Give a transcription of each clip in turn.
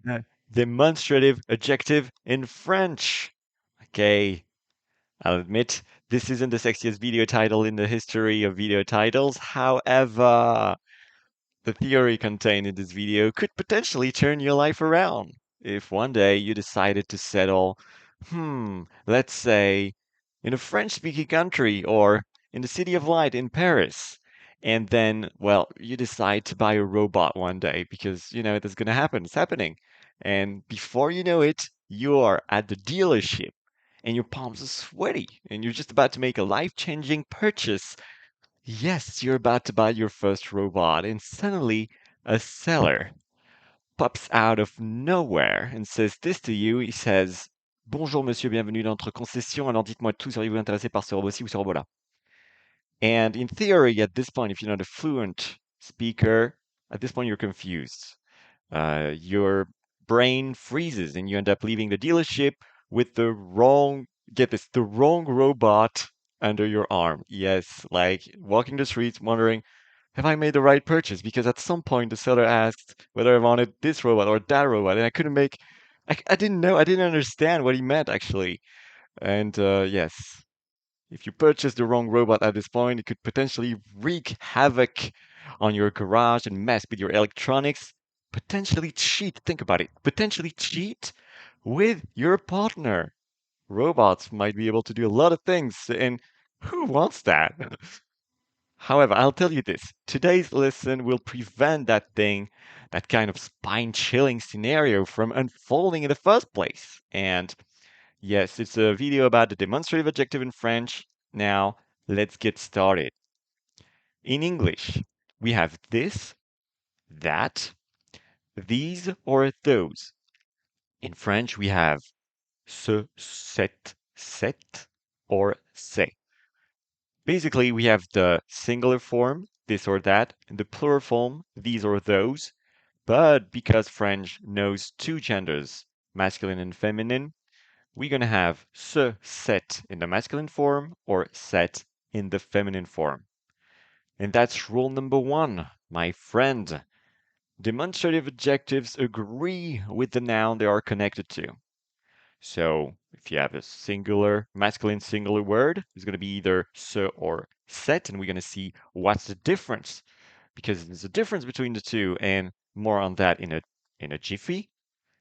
Uh, Demonstrative adjective in French. Okay, I'll admit this isn't the sexiest video title in the history of video titles. However, the theory contained in this video could potentially turn your life around. If one day you decided to settle, let's say, in a French-speaking country or in the City of Light in Paris, and then, well, you decide to buy a robot one day because, that's going to happen. It's happening. And before you know it, you are at the dealership and your palms are sweaty and you're just about to make a life-changing purchase. Yes, you're about to buy your first robot, and suddenly a seller pops out of nowhere and says this to you. He says, Bonjour monsieur, bienvenue dans notre concession. Alors dites-moi tout, seriez-vous intéressé par ce robot-ci ou ce robot-là? And in theory, at this point, if you're not a fluent speaker, at this point you're confused. Your brain freezes and you end up leaving the dealership with get this, the wrong robot under your arm. Yes, like walking the streets wondering, have I made the right purchase? Because at some point the seller asked whether I wanted this robot or that robot, and I couldn't I didn't know, I didn't understand what he meant actually. And yes, if you purchase the wrong robot at this point, it could potentially wreak havoc on your garage and mess with your electronics. Potentially cheat, think about it, potentially cheat with your partner. Robots might be able to do a lot of things, and who wants that? However, I'll tell you this today's lesson will prevent that kind of spine chilling scenario from unfolding in the first place. And yes, it's a video about the demonstrative adjective in French. Now, let's get started. In English, we have this, that, these, or those. In French, we have ce, cette, or c'est. Basically, we have the singular form, this or that, and the plural form, these or those. But because French knows two genders, masculine and feminine, we're going to have ce, cette in the masculine form or cette in the feminine form. And that's rule number one, my friend. Demonstrative adjectives agree with the noun they are connected to. So if you have a masculine singular word, it's going to be either ce or cette, and we're going to see what's the difference because there's a difference between the two, and more on that in a jiffy.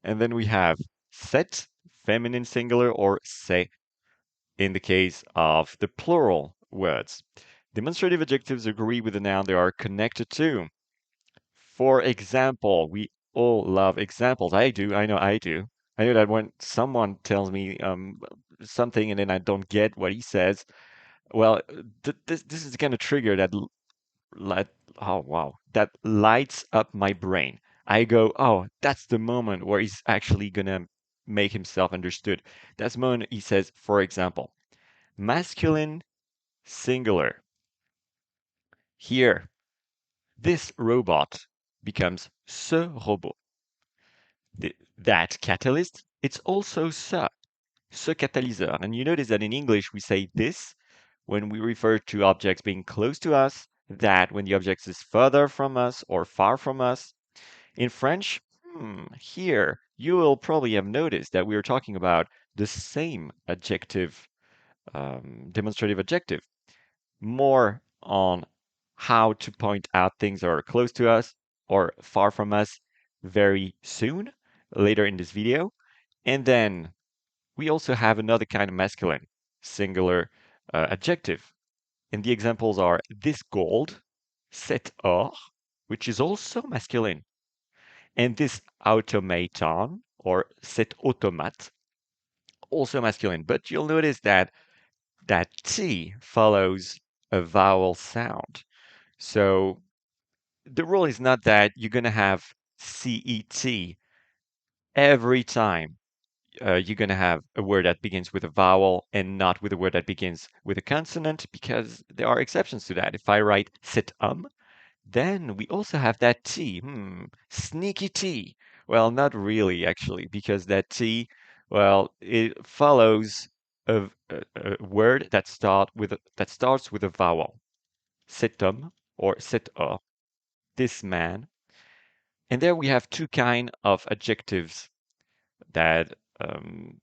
And then we have cette, feminine singular, or c'est in the case of the plural words. Demonstrative adjectives agree with the noun they are connected to. For example, we all love examples. I do. I know I do. I know that when someone tells me something and then I don't get what he says, well, this is going to trigger light, oh wow, that lights up my brain. I go, oh, that's the moment where he's actually gonna make himself understood. That's the moment he says, for example, masculine singular. Here, this robot becomes ce robot. That catalyst, it's also ce catalyseur. And you notice that in English we say this when we refer to objects being close to us, that when the object is further from us or far from us. In French, here you will probably have noticed that we are talking about the same adjective, demonstrative adjective, more on how to point out things that are close to us or far from us very soon, later in this video. And then we also have another kind of masculine, singular adjective. And the examples are this gold, cet or, which is also masculine, and this automaton or cet automate, also masculine. But you'll notice that that T follows a vowel sound. So the rule is not that you're going to have CET every time you're going to have a word that begins with a vowel and not with a word that begins with a consonant, because there are exceptions to that. If I write sit then we also have that T. Sneaky T. Well, not really, actually, because that T, well, it follows a word that starts with a vowel. Cet homme or cet or, this man. And there we have two kind of adjectives that um,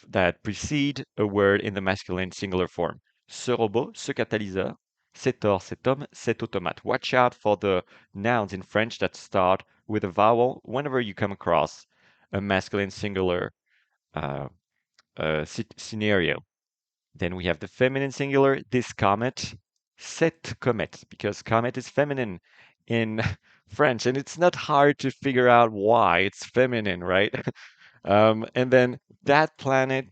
that precede a word in the masculine singular form. Ce robot, ce catalyseur, cet or, cet homme, cet automate. Watch out for the nouns in French that start with a vowel whenever you come across a masculine singular uh, scenario. Then we have the feminine singular, this comet, cette comète, because comet is feminine in French, and it's not hard to figure out why it's feminine, right? And then that planet,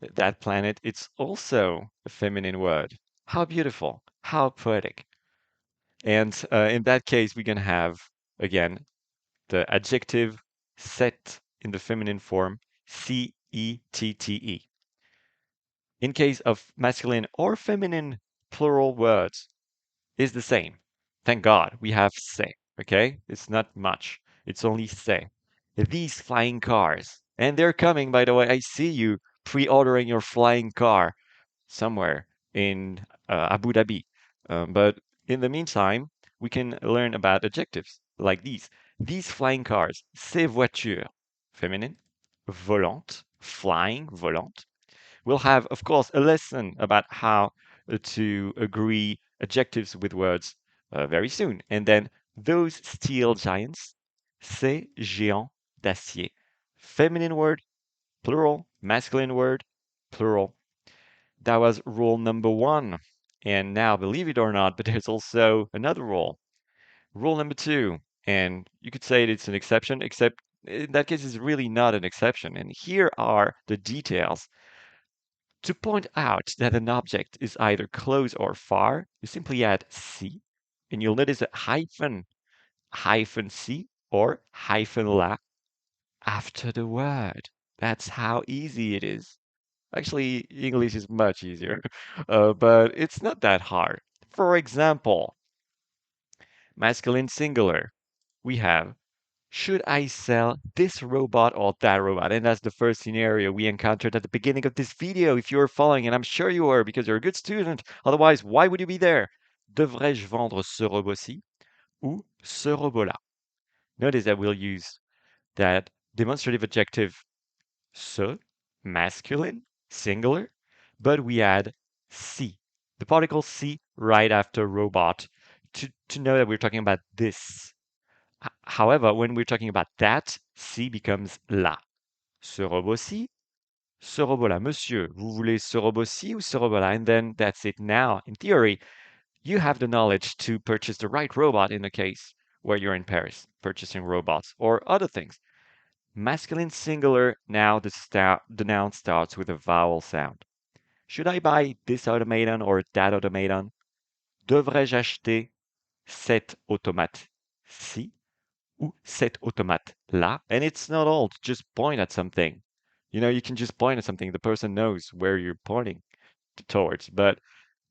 it's also a feminine word. How beautiful, how poetic. And in that case, we're going to have, again, the adjective set in the feminine form, C-E-T-T-E. In case of masculine or feminine plural words, is the same. Thank God we have se, okay? It's not much. It's only se. These flying cars. And they're coming, by the way. I see you pre-ordering your flying car somewhere in Abu Dhabi. But in the meantime, we can learn about adjectives like these. These flying cars, ces voitures, feminine, volante, flying, volante. We'll have, of course, a lesson about how to agree adjectives with words very soon. And then those steel giants, ces géants d'acier. Feminine word, plural, masculine word, plural. That was rule number one. And now, believe it or not, but there's also another rule. Rule number two. And you could say it's an exception, except in that case, it's really not an exception. And here are the details. To point out that an object is either close or far, you simply add "c", and you'll notice a hyphen, hyphen "c" or hyphen "la" after the word. That's how easy it is. Actually, English is much easier, but it's not that hard. For example, masculine singular, we have should I sell this robot or that robot? And that's the first scenario we encountered at the beginning of this video. If you were following, and I'm sure you were because you're a good student. Otherwise, why would you be there? Devrais-je vendre ce robot-ci ou ce robot-là? Notice that we'll use that demonstrative adjective ce, masculine, singular, but we add si, the particle si right after robot to know that we're talking about this. However, when we're talking about that, si becomes là. Ce robot-ci, ce robot-là. Monsieur, vous voulez ce robot-ci ou ce robot-là? And then that's it. Now, in theory, you have the knowledge to purchase the right robot in the case where you're in Paris, purchasing robots or other things. Masculine singular, now the noun starts with a vowel sound. Should I buy this automaton or that automaton? Devrais-je acheter cet automate-ci ou cet automate-là? And it's not all to just point at something. You know, you can just point at something. The person knows where you're pointing towards, but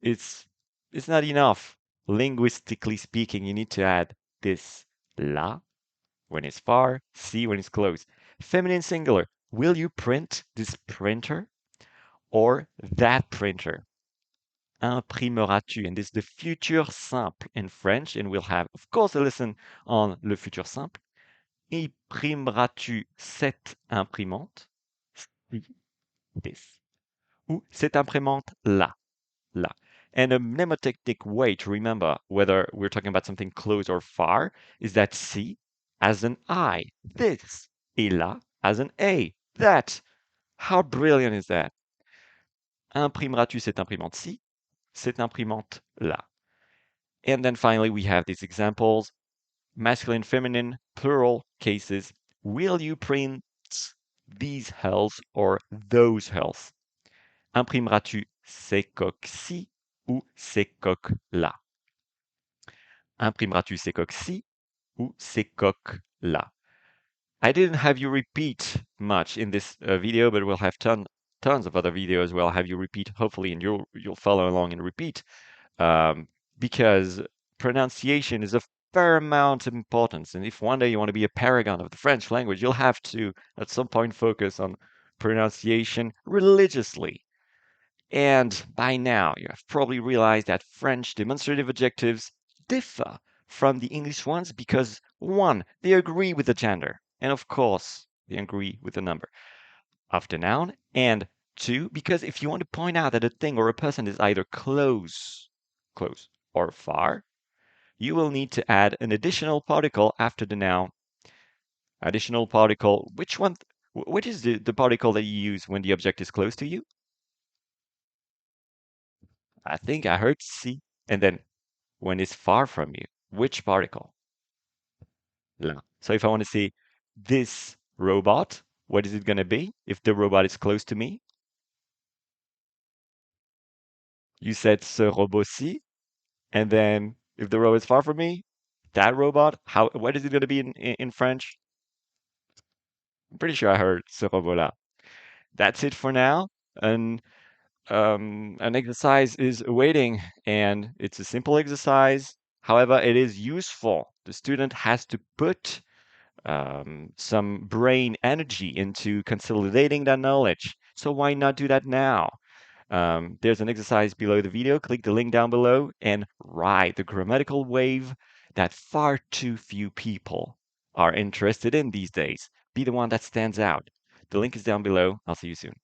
it's it's not enough. Linguistically speaking, you need to add this là when it's far, si when it's close. Feminine singular. Will you print this printer or that printer? Imprimeras-tu? And this is the future simple in French, and we'll have, of course, a lesson on le futur simple. Imprimeras-tu cette imprimante? Si, this. Ou cette imprimante-là? Là. And a mnemotechnic way to remember whether we're talking about something close or far is that si as an I, this, et là as an A, that. How brilliant is that? Imprimeras-tu cette imprimante-ci? Cette imprimante-là. And then finally, we have these examples, masculine, feminine, plural cases. Will you print these hulls or those hulls? Imprimeras-tu ces coques-ci ou ces coques-là? Imprimeras-tu ces coques-ci ou ces coques-là? I didn't have you repeat much in this video, but we'll have tons of other videos where I'll have you repeat, hopefully, and you'll follow along and repeat, because pronunciation is of paramount importance. And if one day you want to be a paragon of the French language, you'll have to, at some point, focus on pronunciation religiously. And by now, you have probably realized that French demonstrative adjectives differ from the English ones because one, they agree with the gender, and of course, they agree with the number of the noun, and two, because if you want to point out that a thing or a person is either close or far, you will need to add an additional particle after the noun. Additional particle, which one, which is the particle that you use when the object is close to you? I think I heard C. And then when it's far from you, which particle? La. So if I want to say this robot, what is it going to be if the robot is close to me? You said ce robot-ci, and then if the robot is far from me, that robot, how, what is it going to be in French? I'm pretty sure I heard ce robot-là. That's it for now. And an exercise is awaiting, and it's a simple exercise. However, it is useful. The student has to put some brain energy into consolidating that knowledge. So why not do that now? There's an exercise below the video. Click the link down below and ride the grammatical wave that far too few people are interested in these days. Be the one that stands out. The link is down below. I'll see you soon.